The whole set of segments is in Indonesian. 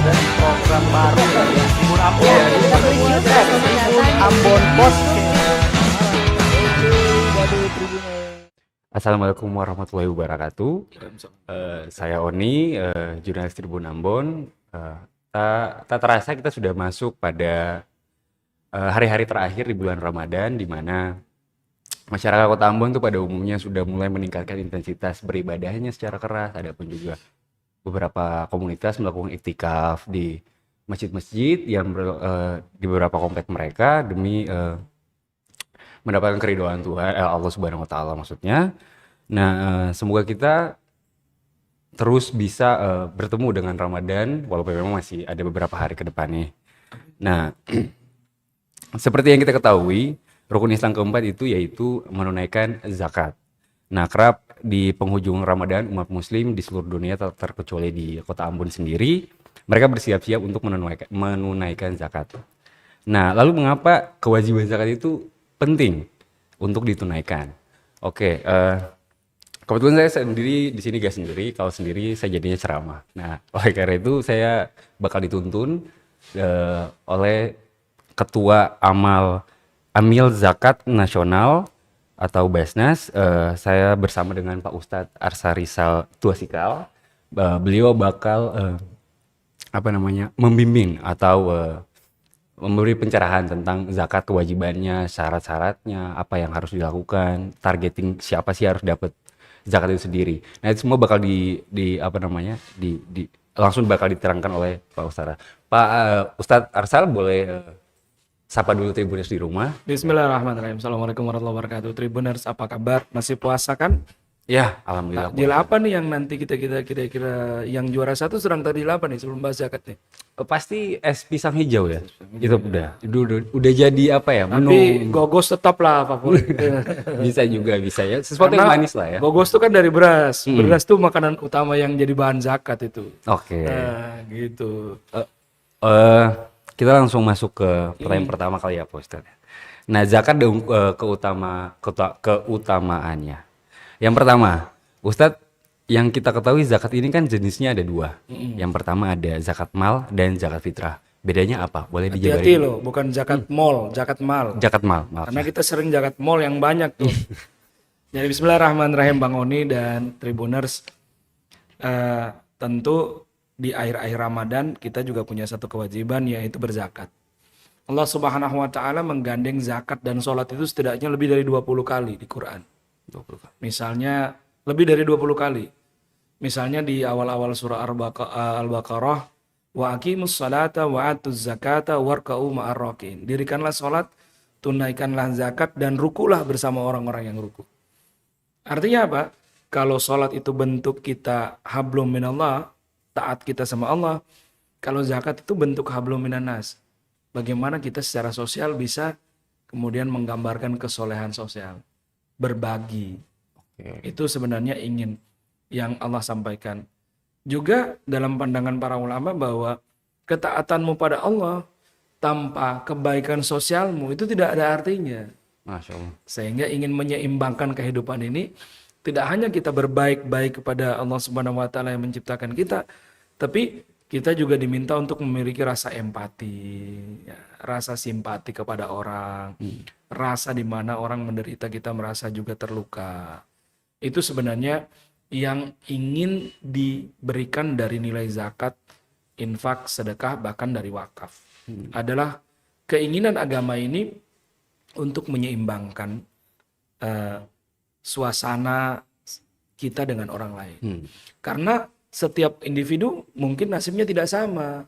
Ramadan program baru dari Timur Ambon. Ya, kita beri juga Timur Ambon Podcast. Assalamualaikum warahmatullahi wabarakatuh. Saya Oni, jurnalis Tribun Ambon. Tak terasa kita sudah masuk pada hari-hari terakhir di bulan Ramadan, di mana masyarakat Kota Ambon tuh pada umumnya sudah mulai meningkatkan intensitas beribadahnya secara keras. Ada pun juga beberapa komunitas melakukan iktikaf di masjid-masjid yang di beberapa komplek mereka demi mendapatkan keridhaan Tuhan, Allah Subhanahu wa taala maksudnya. Nah, semoga kita terus bisa bertemu dengan Ramadan walaupun memang masih ada beberapa hari ke depannya. Nah, seperti yang kita ketahui, rukun Islam keempat itu yaitu menunaikan zakat. Nah, kerap di penghujung Ramadan umat muslim di seluruh dunia terkecuali di Kota Ambon sendiri, mereka bersiap-siap untuk menunaikan zakat. Nah, lalu mengapa kewajiban zakat itu penting untuk ditunaikan? Oke, kebetulan saya sendiri di sini gak sendiri, kalau sendiri saya jadinya ceramah. Nah, oleh karena itu saya bakal dituntun oleh Ketua Amil Zakat Nasional atau Basnas. Saya bersama dengan Pak Ustadz Arsarizal Tuasikal. Beliau bakal membimbing atau memberi pencerahan tentang zakat, kewajibannya, syarat-syaratnya, apa yang harus dilakukan, targeting siapa sih harus dapat zakat itu sendiri. Nah, itu semua bakal langsung bakal diterangkan oleh Pak Ustadz. Pak Ustadz Arsal boleh sapa dulu Tribuners di rumah. Bismillahirrahmanirrahim. Assalamualaikum warahmatullahi wabarakatuh. Tribuners, apa kabar? Masih puasa kan? Ya, alhamdulillah. Takjil apa nih yang nanti kita kira-kira yang juara satu sedang takjil apa nih sebelum bahas zakat nih? Pasti es pisang hijau ya. Itu udah jadi apa ya? Menu. Tapi gogos tetap lah favorit. Bisa ya. Sesuatu yang manis lah ya. Gogos tuh kan dari beras. Beras tuh makanan utama yang jadi bahan zakat itu. Oke. Nah, gitu. Kita langsung masuk ke pertanyaan pertama kali ya, Pak Ustadz. Nah, zakat dan keutamaannya. Yang pertama, Ustadz, yang kita ketahui zakat ini kan jenisnya ada dua. Yang pertama ada zakat mal dan zakat fitrah. Bedanya apa? Boleh dijabarin? Hati-hati loh, bukan zakat mall, zakat mal. Zakat mal, maaf. Karena kita sering zakat mall yang banyak tuh. Jadi bismillahirrahmanirrahim Bang Oni dan Tribuners. Tentu di akhir-akhir Ramadan kita juga punya satu kewajiban yaitu berzakat. Allah Subhanahu wa taala menggandeng zakat dan sholat itu setidaknya lebih dari 20 kali di Quran. 20 kali. Misalnya lebih dari 20 kali. Misalnya di awal-awal surah Al-Baqarah, wa aqimus salata wa atuz zakata warka'u ma'ar rakin. Dirikanlah salat, tunaikanlah zakat dan rukulah bersama orang-orang yang ruku. Artinya apa? Kalau salat itu bentuk kita hablum minallah, taat kita sama Allah. Kalau zakat itu bentuk hablum minannas. Bagaimana kita secara sosial bisa kemudian menggambarkan kesolehan sosial. Berbagi. Itu sebenarnya ingin yang Allah sampaikan. Juga dalam pandangan para ulama bahwa ketaatanmu pada Allah tanpa kebaikan sosialmu itu tidak ada artinya. Masya Allah. Sehingga ingin menyeimbangkan kehidupan ini, tidak hanya kita berbaik-baik kepada Allah Subhanahu wa taala yang menciptakan kita, tapi kita juga diminta untuk memiliki rasa empati, ya, rasa simpati kepada orang, rasa di mana orang menderita kita merasa juga terluka. Itu sebenarnya yang ingin diberikan dari nilai zakat, infak, sedekah, bahkan dari wakaf. Adalah keinginan agama ini untuk menyeimbangkan suasana kita dengan orang lain. Karena setiap individu mungkin nasibnya tidak sama.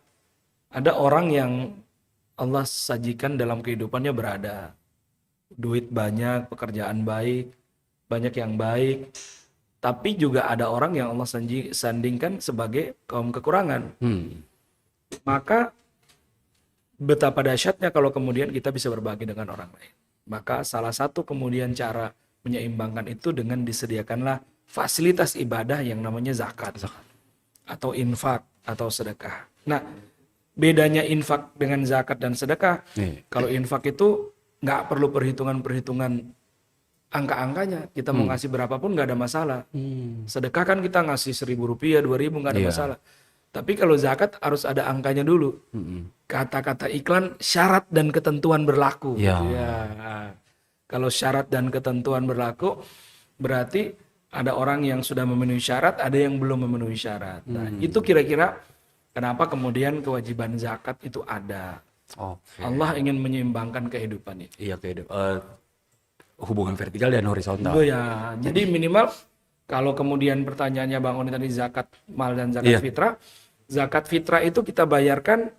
Ada orang yang Allah sajikan dalam kehidupannya berada. Duit banyak, pekerjaan baik, banyak yang baik. Tapi juga ada orang yang Allah sandingkan sebagai kaum kekurangan. Maka betapa dahsyatnya kalau kemudian kita bisa berbagi dengan orang lain. Maka salah satu kemudian cara menyeimbangkan itu dengan disediakanlah fasilitas ibadah yang namanya zakat. Atau infak atau sedekah. Nah, bedanya infak dengan zakat dan sedekah, kalau infak itu nggak perlu perhitungan angka-angkanya. Kita mau ngasih berapapun nggak ada masalah. Sedekah kan kita ngasih 1.000 rupiah, 2.000 nggak ada masalah. Tapi kalau zakat harus ada angkanya dulu. Kata-kata iklan syarat dan ketentuan berlaku. Ya. Ya. Kalau syarat dan ketentuan berlaku, berarti ada orang yang sudah memenuhi syarat, ada yang belum memenuhi syarat. Nah, itu kira-kira kenapa kemudian kewajiban zakat itu ada. Oke. Allah ingin menyeimbangkan kehidupan itu. Iya, hubungan vertikal dan horizontal. Oh ya, jadi minimal kalau kemudian pertanyaannya Bang Oni tadi zakat mal dan zakat Iya. fitrah. Zakat fitrah itu kita bayarkan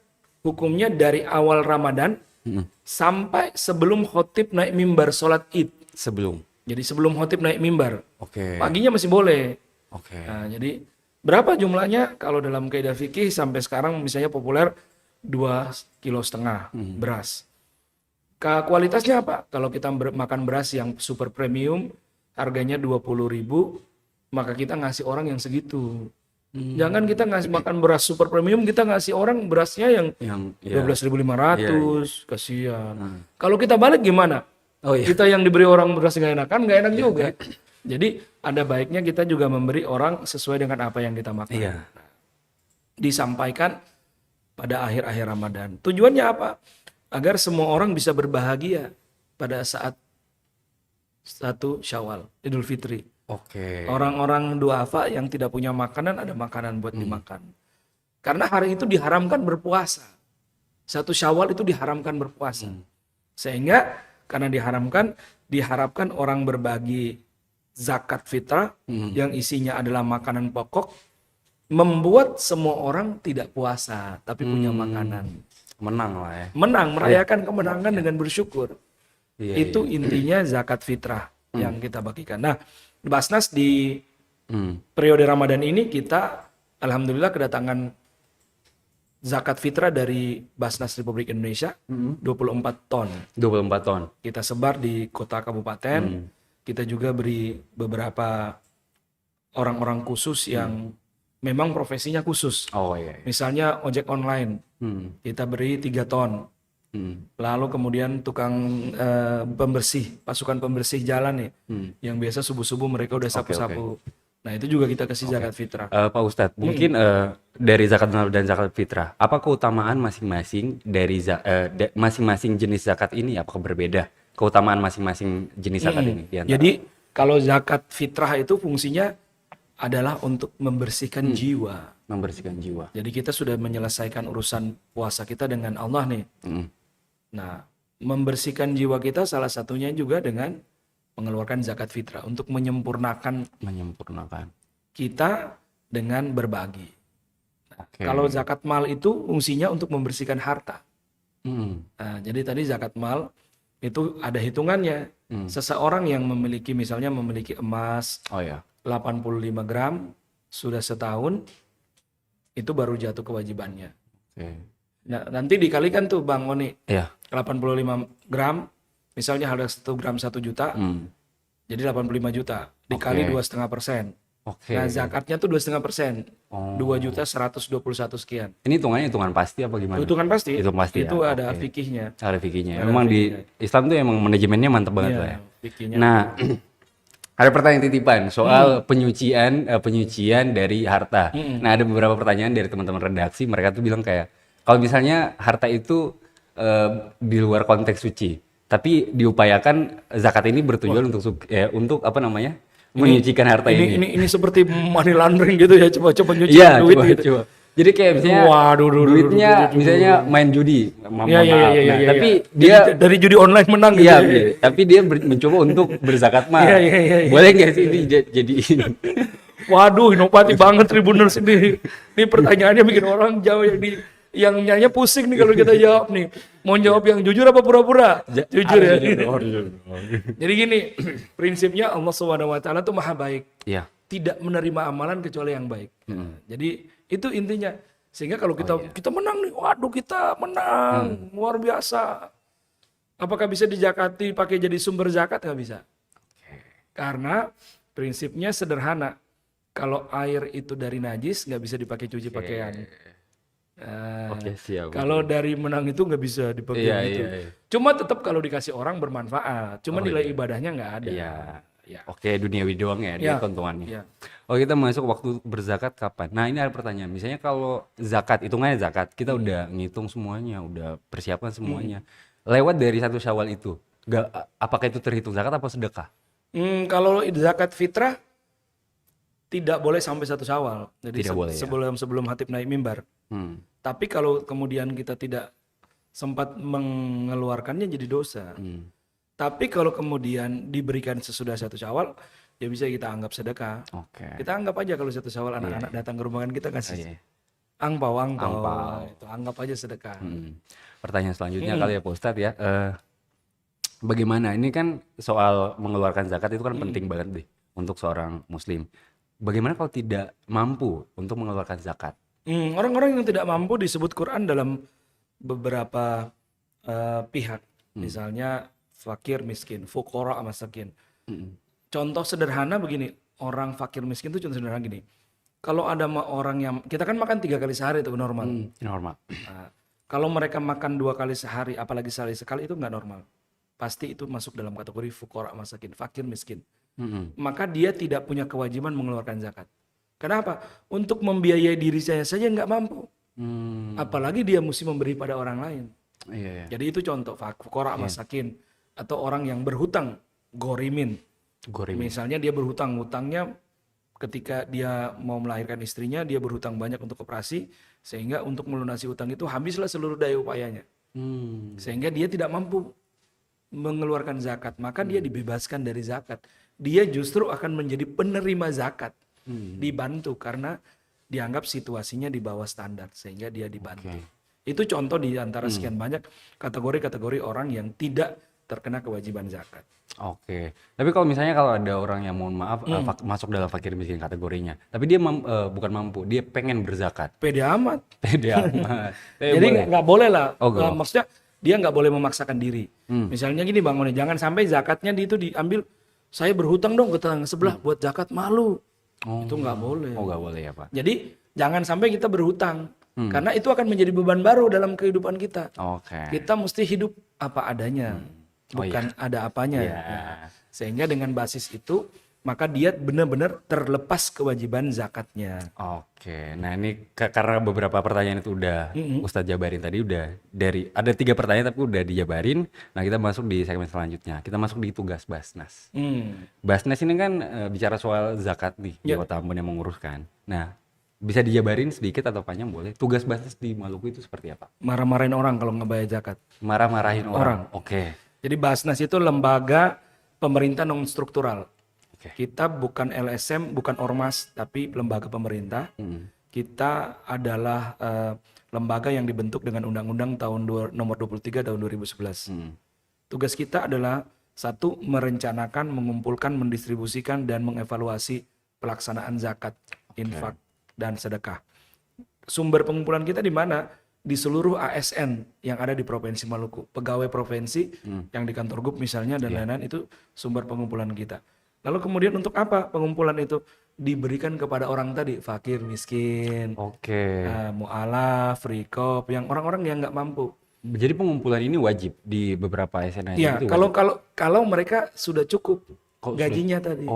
hukumnya dari awal Ramadan sampai sebelum khotib naik mimbar sholat Id. Sebelum. Jadi sebelum khotib naik mimbar. Oke. Paginya masih boleh. Oke. Nah, jadi berapa jumlahnya? Kalau dalam kaidah fikih sampai sekarang misalnya populer 2,5 kilo beras. Kualitasnya apa? Kalau kita makan beras yang super premium, harganya 20.000, maka kita ngasih orang yang segitu. Jangan kita ngasih makan beras super premium, kita ngasih orang berasnya yang 12.500, kasihan. Kalau kita balik gimana? Oh iya. Kita yang diberi orang beras nggak enak juga. Jadi ada baiknya kita juga memberi orang sesuai dengan apa yang kita makan. Iya. Disampaikan pada akhir-akhir Ramadan. Tujuannya apa? Agar semua orang bisa berbahagia pada saat 1 Syawal, Idul Fitri. Oke. Orang-orang duafa yang tidak punya makanan, ada makanan buat dimakan. Karena hari itu diharamkan berpuasa. 1 Syawal itu diharamkan berpuasa. Sehingga karena diharapkan orang berbagi zakat fitrah yang isinya adalah makanan pokok, membuat semua orang tidak puasa tapi punya makanan. Menang lah ya. Menang, merayakan kemenangan dengan bersyukur. Iya, Itu intinya zakat fitrah yang kita bagikan. Nah, Basnas di periode Ramadan ini kita alhamdulillah kedatangan zakat fitrah dari Basnas Republik Indonesia 24 ton. 24 ton. Kita sebar di kota kabupaten. Kita juga beri beberapa orang-orang khusus yang memang profesinya khusus. Oh iya. Misalnya ojek online. Kita beri 3 ton. Lalu kemudian tukang pembersih, pasukan pembersih jalan nih, yang biasa subuh-subuh mereka udah sapu-sapu. Nah itu juga kita kasih zakat fitrah. Pak Ustadz, mungkin dari zakat mal dan zakat fitrah, apa keutamaan masing-masing dari masing-masing jenis zakat ini? Apakah berbeda keutamaan masing-masing jenis zakat ini? Jadi kalau zakat fitrah itu fungsinya adalah untuk membersihkan jiwa. Membersihkan jiwa. Jadi kita sudah menyelesaikan urusan puasa kita dengan Allah nih. Nah, membersihkan jiwa kita salah satunya juga dengan mengeluarkan zakat fitrah untuk menyempurnakan kita dengan berbagi. Nah, kalau zakat mal itu fungsinya untuk membersihkan harta. Nah, jadi tadi zakat mal itu ada hitungannya. Seseorang yang misalnya memiliki emas 85 gram sudah setahun, itu baru jatuh kewajibannya. Nah, nanti dikalikan tuh Bang Oni. 85 gram, misalnya harga 1 gram 1 juta, jadi 85 juta. Dikali 2,5%. Nah, zakatnya tuh 2,5%. 2.121.000 sekian. Ini hitungan pasti apa gimana? Hitungan pasti. Itu pasti itu ya? ada fikihnya. Ada fikihnya. Memang di Islam tuh emang manajemennya mantep banget lah ya. Fikihnya. Nah, ada pertanyaan titipan soal penyucian dari harta. Nah, ada beberapa pertanyaan dari teman-teman redaksi. Mereka tuh bilang kayak, kalau misalnya harta itu di luar konteks suci, tapi diupayakan zakat ini bertujuan untuk apa namanya, menyucikan harta ini. Ini seperti money laundering gitu ya, coba nyuci Iya, duit coba, gitu. coba. Jadi kayak misalnya duitnya misalnya main judi, tapi dia dari judi online menang gitu. Iya, tapi dia mencoba untuk berzakat mal. Iya. Boleh nggak sih ini jadi? Waduh, inovasi banget Tribuners ini. Ini pertanyaannya bikin orang jauh yang nyanyi pusing nih kalau kita jawab nih. Mau jawab yang jujur apa pura-pura? Jujur ya. Jadi gini, prinsipnya Allah SWT tuh maha baik. Iya. Tidak menerima amalan kecuali yang baik. Jadi itu intinya. Sehingga kalau kita menang nih, waduh kita menang, luar biasa. Apakah bisa dijakati pakai jadi sumber zakat? Nggak bisa. Karena prinsipnya sederhana. Kalau air itu dari najis, nggak bisa dipakai cuci pakaian. Siap. Kalau dari menang itu nggak bisa dipakai gitu. Iya. Cuma tetap kalau dikasih orang bermanfaat. Cuma nilai ibadahnya nggak ada. Iya. Ya. Oke, duniawi doang ya, dia Ya. keuntungannya. Ya. Oh, kita masuk waktu berzakat kapan? Nah, ini ada pertanyaan. Misalnya kalau zakat, hitungannya zakat, kita udah ngitung semuanya, udah persiapan semuanya. Lewat dari 1 Syawal itu, apakah itu terhitung zakat apa sedekah? Kalau zakat fitrah tidak boleh sampai 1 Syawal. Jadi Tidak boleh ya? sebelum Khatib naik mimbar. Hmm. Tapi kalau kemudian kita tidak sempat mengeluarkannya jadi dosa. Tapi kalau kemudian diberikan sesudah 1 Syawal, ya bisa kita anggap sedekah. Oke. Kita anggap aja kalau 1 Syawal anak-anak datang ke rumah kan kita kasih Iya. angpau. Angpau. Itu anggap aja sedekah. Pertanyaan selanjutnya kali ya Pak Ustadz ya. Bagaimana? Ini kan soal mengeluarkan zakat itu kan penting banget deh untuk seorang muslim. Bagaimana kalau tidak mampu untuk mengeluarkan zakat? Orang-orang yang tidak mampu disebut Quran dalam beberapa pihak. Misalnya fakir miskin, fuqara masakin. Contoh sederhana begini, orang fakir miskin itu contoh sederhana gini. Kalau ada orang yang, kita kan makan 3 kali sehari itu normal. Normal. Nah, kalau mereka makan 2 kali sehari, apalagi sehari sekali itu nggak normal. Pasti itu masuk dalam kategori fuqara masakin, fakir miskin. Maka dia tidak punya kewajiban mengeluarkan zakat. Kenapa? Untuk membiayai diri saya saja nggak mampu. Apalagi dia mesti memberi pada orang lain. Iya. Jadi itu contoh fuqara masakin atau orang yang berhutang, gorimin. Misalnya dia berhutang, hutangnya ketika dia mau melahirkan istrinya, dia berhutang banyak untuk operasi, sehingga untuk melunasi hutang itu habislah seluruh daya upayanya. Sehingga dia tidak mampu mengeluarkan zakat, maka dia dibebaskan dari zakat. Dia justru akan menjadi penerima zakat, dibantu karena dianggap situasinya di bawah standar, sehingga dia dibantu. Itu contoh di antara sekian banyak kategori-kategori orang yang tidak terkena kewajiban zakat. Oke. Tapi kalau misalnya kalau ada orang yang mohon maaf masuk dalam fakir miskin kategorinya, tapi dia bukan mampu, dia pengen berzakat. Pede amat. Pede amat. Jadi nggak boleh lah. Oh, nggak. Maksudnya dia nggak boleh memaksakan diri. Misalnya gini Bang Oni, jangan sampai zakatnya itu diambil. Saya berhutang dong ke tetangga sebelah buat zakat, malu. Itu nggak boleh. Oh, nggak boleh ya Pak. Jadi jangan sampai kita berhutang. Karena itu akan menjadi beban baru dalam kehidupan kita. Oke. Kita mesti hidup apa adanya, bukan ada apanya. Nah, sehingga dengan basis itu, maka dia benar-benar terlepas kewajiban zakatnya. Oke. Nah ini karena beberapa pertanyaan itu udah Ustadz jabarin tadi, udah ada 3 pertanyaan tapi udah dijabarin. Nah kita masuk di segmen selanjutnya. Kita masuk di tugas Basnas. Basnas ini kan bicara soal zakat nih di Kota Ambon yang menguruskan. Nah bisa dijabarin sedikit atau panjang boleh. Tugas Basnas di Maluku itu seperti apa? Marah-marahin orang kalau nggak bayar zakat. Marah-marahin orang. Oke. Jadi Basnas itu lembaga pemerintah non struktural. Kita bukan LSM, bukan ormas, tapi lembaga pemerintah. Kita adalah lembaga yang dibentuk dengan Undang-Undang nomor 23 tahun 2011. Tugas kita adalah satu, merencanakan, mengumpulkan, mendistribusikan, dan mengevaluasi pelaksanaan zakat, infak, dan sedekah. Sumber pengumpulan kita di mana? Di seluruh ASN yang ada di Provinsi Maluku. Pegawai provinsi yang di kantor GUP misalnya dan lain-lain itu sumber pengumpulan kita. Lalu kemudian untuk apa pengumpulan itu? Diberikan kepada orang tadi, fakir, miskin, mu'alaf, rikop, yang orang-orang yang nggak mampu. Jadi pengumpulan ini wajib di beberapa ASN? Iya, kalau mereka sudah cukup gajinya tadi.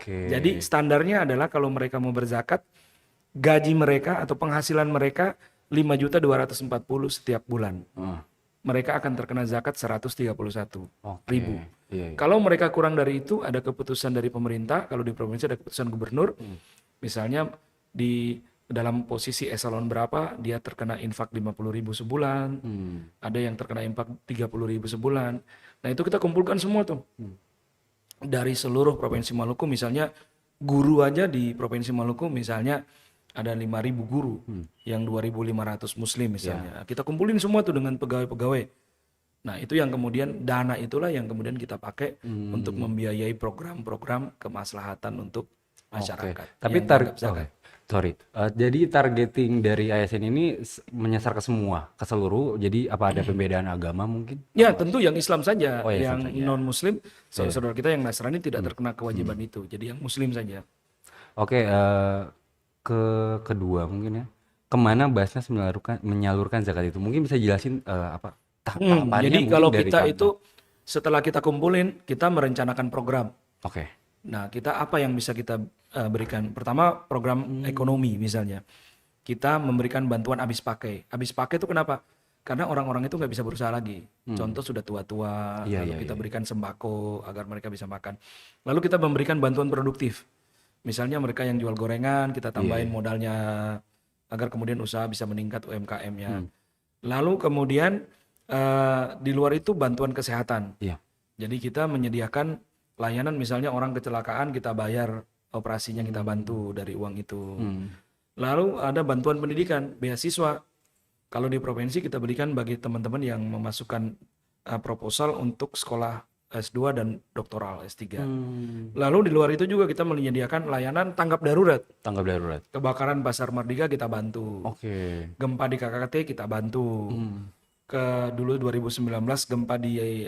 Jadi standarnya adalah kalau mereka mau berzakat, gaji mereka atau penghasilan mereka 5.240 setiap bulan. Mereka akan terkena zakat 131.000. Kalau mereka kurang dari itu, ada keputusan dari pemerintah. Kalau di provinsi ada keputusan gubernur. Misalnya di dalam posisi eselon berapa, dia terkena infak 50.000 sebulan. Ada yang terkena infak 30.000 sebulan. Nah itu kita kumpulkan semua tuh. Dari seluruh Provinsi Maluku, misalnya guru aja di Provinsi Maluku misalnya ada 5.000 guru, yang 2.500 muslim misalnya. Kita kumpulin semua tuh dengan pegawai-pegawai. Nah itu yang kemudian, dana itulah yang kemudian kita pakai untuk membiayai program-program kemaslahatan untuk masyarakat. Tapi jadi targeting dari ASN ini menyasar ke semua, ke seluruh. Jadi apa ada pembedaan agama mungkin? Ya tentu yang Islam saja, Islam yang saja. non-muslim, saudara kita yang Nasrani tidak terkena kewajiban itu. Jadi yang muslim saja. Kedua mungkin ya, kemana Basnas menyalurkan zakat itu? Mungkin bisa jelasin tahapannya. Jadi kalau kita itu setelah kita kumpulin, kita merencanakan program. Nah, kita apa yang bisa kita berikan? Pertama, program ekonomi misalnya. Kita memberikan bantuan habis pakai. Habis pakai itu kenapa? Karena orang-orang itu nggak bisa berusaha lagi. Contoh sudah tua-tua, Iya, lalu iya, kita iya. berikan sembako agar mereka bisa makan. Lalu kita memberikan bantuan produktif. Misalnya mereka yang jual gorengan, kita tambahin modalnya agar kemudian usaha bisa meningkat UMKM-nya. Lalu kemudian di luar itu bantuan kesehatan. Iya. Jadi kita menyediakan layanan misalnya orang kecelakaan kita bayar operasinya kita bantu dari uang itu. Lalu ada bantuan pendidikan, beasiswa. Kalau di provinsi kita berikan bagi teman-teman yang memasukkan proposal untuk sekolah S2 dan doktoral S3. Lalu di luar itu juga kita menyediakan layanan tanggap darurat. Tanggap darurat. Kebakaran Pasar Mardika kita bantu. Oke. Gempa di KKT kita bantu. Dulu 2019 gempa di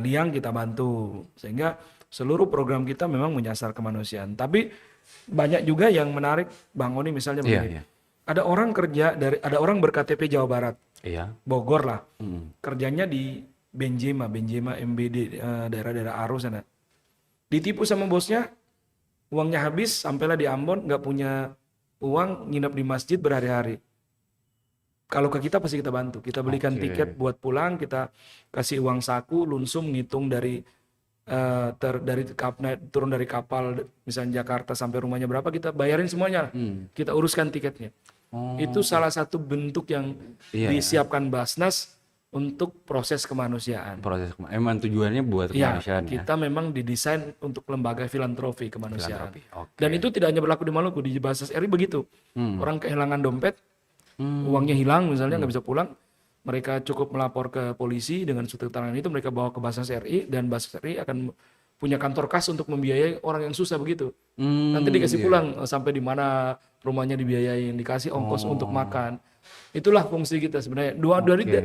Liang kita bantu. Sehingga seluruh program kita memang menyasar kemanusiaan. Tapi banyak juga yang menarik, Bang Oni misalnya begini. Iya. Ada orang ber-KTP Jawa Barat, Iya. Bogor lah. Kerjanya di Benjema MBD, daerah-daerah Arus sana. Ditipu sama bosnya, uangnya habis, sampailah di Ambon, nggak punya uang, nginep di masjid berhari-hari. Kalau ke kita pasti kita bantu. Kita belikan tiket buat pulang, kita kasih uang saku, lunsum, ngitung dari turun dari kapal, misalnya Jakarta sampai rumahnya berapa, kita bayarin semuanya. Kita uruskan tiketnya. Itu salah satu bentuk yang disiapkan Basnas untuk proses kemanusiaan. Emang tujuannya buat Ya, kemanusiaan ya. kita memang didesain untuk lembaga filantropi kemanusiaan. Filantropi, oke. Dan itu tidak hanya berlaku di Maluku, di Basnas RI begitu. Orang kehilangan dompet, uangnya hilang misalnya nggak bisa pulang, mereka cukup melapor ke polisi dengan surat keterangan itu, mereka bawa ke Basnas RI dan Basnas RI akan punya kantor kas untuk membiayai orang yang susah begitu. Nanti dikasih pulang sampai di mana rumahnya dibiayain, dikasih ongkos untuk makan. Itulah fungsi kita sebenarnya.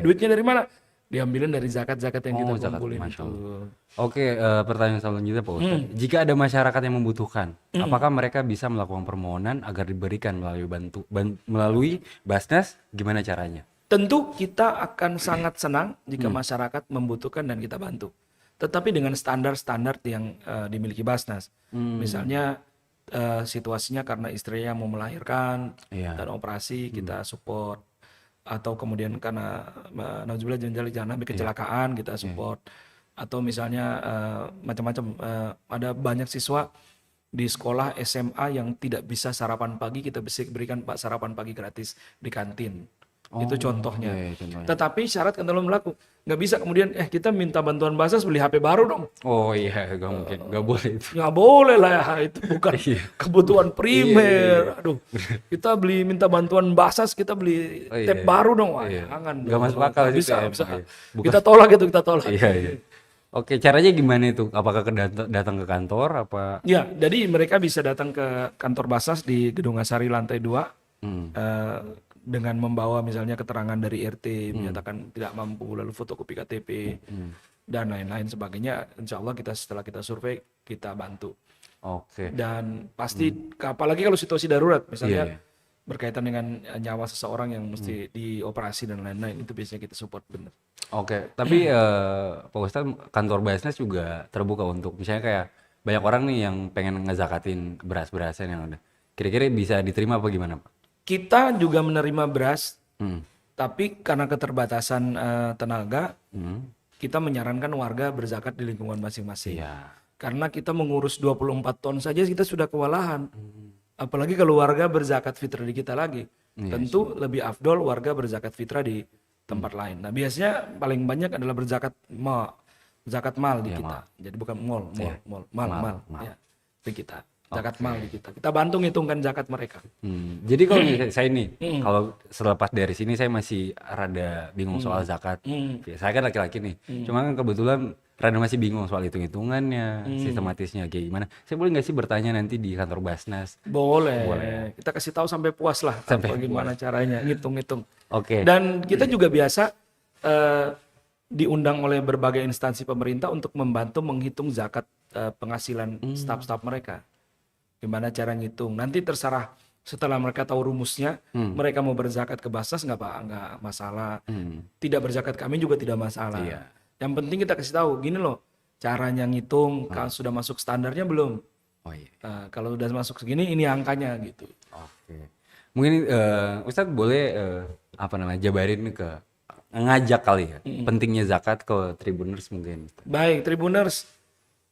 Duitnya dari mana? Diambilin dari zakat-zakat yang kita kumpulin Masya itu. Allah. Oke, pertanyaan selanjutnya Pak Ustadz. Jika ada masyarakat yang membutuhkan, apakah mereka bisa melakukan permohonan agar diberikan melalui Basnas? Gimana caranya? Tentu kita akan sangat senang jika masyarakat membutuhkan dan kita bantu. Tetapi dengan standar-standar yang dimiliki Basnas. Misalnya situasinya karena istrinya mau melahirkan dan operasi, kita support. Atau kemudian karena nauzubillah jangan kecelakaan, kita support. Atau misalnya macam-macam, ada banyak siswa di sekolah SMA yang tidak bisa sarapan pagi, kita bisa berikan sarapan pagi gratis di kantin. Itu contohnya. Tetapi syarat kan dalam berlaku. Nggak bisa kemudian kita minta bantuan Basnas beli HP baru dong. Oh iya, nggak mungkin, nggak boleh itu. Nggak boleh lah ya, itu bukan kebutuhan primer. Aduh, kita minta bantuan Basnas, kita beli tab baru dong. Wah, jangan. Nggak masuk akal itu bisa. ya, Bisa. Bukan. Kita tolak itu, kita tolak. Iya. Oke, caranya gimana itu? Apakah datang ke kantor apa? Ya, jadi mereka bisa datang ke kantor Basnas di Gedung Asari lantai 2 dengan membawa misalnya keterangan dari RT menyatakan tidak mampu, lalu fotokopi KTP dan lain-lain sebagainya. Insya Allah setelah kita survei kita bantu. Oke. Dan pasti apalagi kalau situasi darurat misalnya berkaitan dengan nyawa seseorang yang mesti dioperasi dan lain-lain, itu biasanya kita support bener. Oke, tapi Pak Ustadz, kantor Basnas juga terbuka untuk misalnya kayak banyak orang nih yang pengen ngezakatin beras-berasan yang ada. Kira-kira bisa diterima apa gimana Pak? Kita juga menerima beras, tapi karena keterbatasan tenaga, kita menyarankan warga berzakat di lingkungan masing-masing. Karena kita mengurus 24 ton saja kita sudah kewalahan. Apalagi kalau warga berzakat fitrah di kita lagi. Tentu lebih afdol warga berzakat fitrah di tempat lain. Nah biasanya paling banyak adalah zakat mal di kita. Jadi bukan mal. Ya, di kita. Zakat mal di kita. Kita bantu ngitungkan zakat mereka. Jadi kalau saya nih, kalau selepas dari sini saya masih rada bingung soal zakat. Saya kan laki-laki nih. Cuma kan kebetulan rada masih bingung soal hitung-hitungannya, sistematisnya kayak gimana. Saya boleh nggak sih bertanya nanti di kantor Basnas? Boleh. Kita kasih tahu sampai puas lah bagaimana caranya ngitung-ngitung. Oke. Dan kita juga biasa diundang oleh berbagai instansi pemerintah untuk membantu menghitung zakat penghasilan staf-staf mereka. Gimana cara ngitung? Nanti terserah setelah mereka tahu rumusnya, mereka mau berzakat ke Basnas nggak masalah. Tidak berzakat kami juga tidak masalah. Yang penting kita kasih tahu, gini loh, caranya ngitung, kalau sudah masuk standarnya belum. Oh iya. Kalau udah masuk segini, ini angkanya gitu. Oke. Mungkin Ustadz boleh jabarin ke ngajak kali ya pentingnya zakat ke Tribuners mungkin. Baik, Tribuners,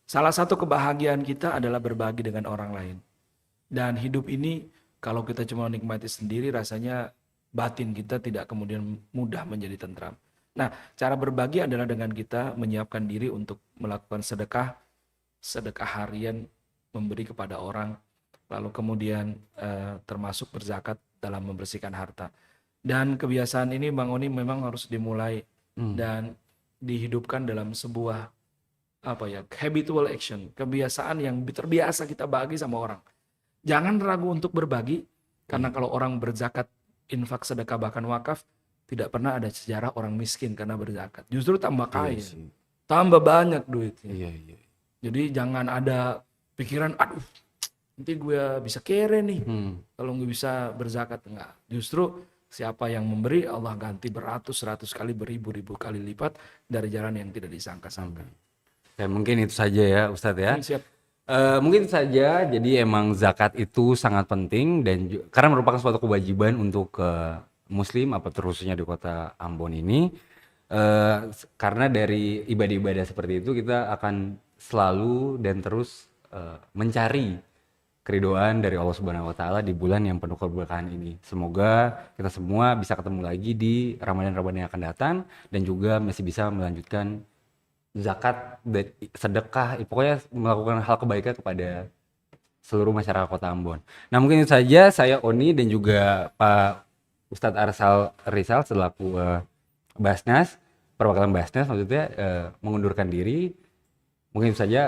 salah satu kebahagiaan kita adalah berbagi dengan orang lain. Dan hidup ini kalau kita cuma nikmati sendiri, rasanya batin kita tidak kemudian mudah menjadi tentram. Nah, cara berbagi adalah dengan kita menyiapkan diri untuk melakukan sedekah harian, memberi kepada orang, lalu kemudian termasuk berzakat dalam membersihkan harta. Dan kebiasaan ini Bang Oni memang harus dimulai dan dihidupkan dalam sebuah habitual action, kebiasaan yang terbiasa kita bagi sama orang. Jangan ragu untuk berbagi, karena kalau orang berzakat, infak, sedekah, bahkan wakaf, tidak pernah ada sejarah orang miskin karena berzakat. Justru tambah kaya, tambah banyak duitnya. Iya. Jadi jangan ada pikiran, aduh nanti gue bisa kere nih kalau nggak bisa berzakat. Enggak. Justru siapa yang memberi, Allah ganti beratus-ratus kali, beribu-ribu kali lipat dari jalan yang tidak disangka-sangka. Ya, mungkin itu saja ya Ustadz ya. Siap. Mungkin saja, jadi emang zakat itu sangat penting dan karena merupakan suatu kewajiban untuk Muslim, terkhususnya di kota Ambon ini. Karena dari ibadah-ibadah seperti itu kita akan selalu dan terus mencari keridhaan dari Allah Subhanahu wa taala di bulan yang penuh keberkahan ini. Semoga kita semua bisa ketemu lagi di Ramadan yang akan datang dan juga masih bisa melanjutkan zakat dan sedekah, pokoknya melakukan hal kebaikan kepada seluruh masyarakat Kota Ambon. Nah, mungkin itu saja, saya Oni dan juga Pak Ustadz Arsal Rizal selaku Basnas, perwakilan Basnas maksudnya, mengundurkan diri. Mungkin itu saja.